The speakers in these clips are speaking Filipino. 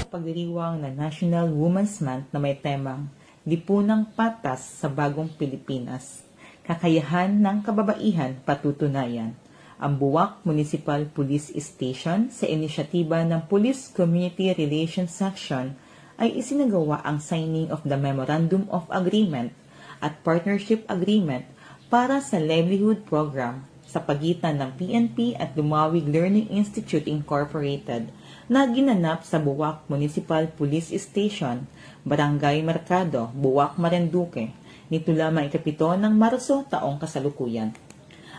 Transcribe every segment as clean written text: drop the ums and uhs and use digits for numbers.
pagdiriwang ng National Women's Month na may temang Lipunang Patas sa Bagong Pilipinas. Kakayahan ng kababaihan patutunayan. Ang Buwak Municipal Police Station sa inisyatiba ng Police Community Relations Section ay isinagawa ang signing of the Memorandum of Agreement at Partnership Agreement para sa Livelihood Program sa pagitan ng PNP at Lumawig Learning Institute Incorporated na ginanap sa Buwak Municipal Police Station, Barangay Mercado, Buwak, Marinduque, nito lamang ikapito ng Marso taong kasalukuyan.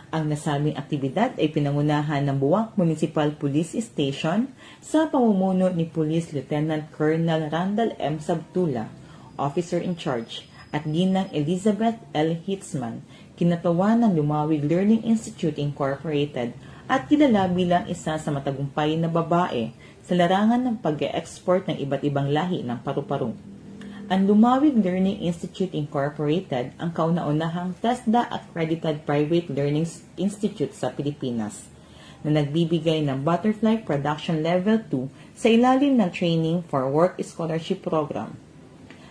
Ang nasabing aktibidad ay pinangunahan ng Buwak Municipal Police Station sa pamumuno ni Police Lieutenant Colonel Randall M. Sabtula, Officer in Charge, at Ginang Elizabeth L. Hitzman, kinatawa ng Lumawig Learning Institute Incorporated at kilala bilang isa sa matagumpay na babae sa larangan ng pag-e-export ng iba't ibang lahi ng paru-paro. Ang Lumawig Learning Institute Incorporated ang kauna-unahang TESDA accredited private learning institute sa Pilipinas na nagbibigay ng Butterfly Production Level 2 sa ilalim ng Training for Work Scholarship Program.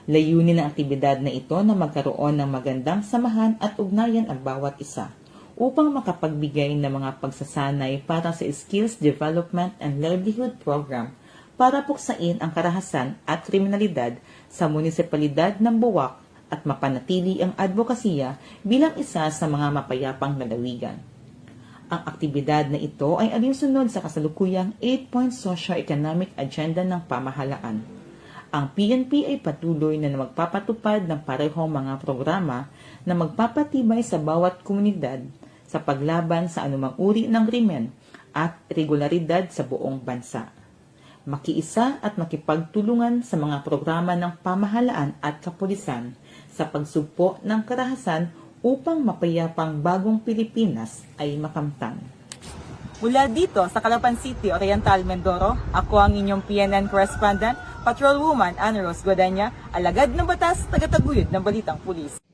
Layunin ng aktibidad na ito na magkaroon ng magandang samahan at ugnayan ang bawat isa upang makapagbigay ng mga pagsasanay para sa Skills Development and Livelihood Program para puksain ang karahasan at kriminalidad sa munisipalidad ng Buwak at mapanatili ang advokasya bilang isa sa mga mapayapang lalawigan. Ang aktibidad na ito ay alinsunod sa kasalukuyang 8-point socio-economic agenda ng pamahalaan. Ang PNP ay patuloy na magpapatupad ng parehong mga programa na magpapatibay sa bawat komunidad sa paglaban sa anumang uri ng krimen at regularidad sa buong bansa. Makiisa at makipagtulungan sa mga programa ng pamahalaan at kapulisan sa pagsugpo ng karahasan upang mapayapang bagong Pilipinas ay makamtan. Mula dito sa Calapan City, Oriental, Mindoro, ako ang inyong PNN correspondent, Patrolwoman Ana Rose Godanya, alagad ng batas, tagataguyod ng Balitang Pulis.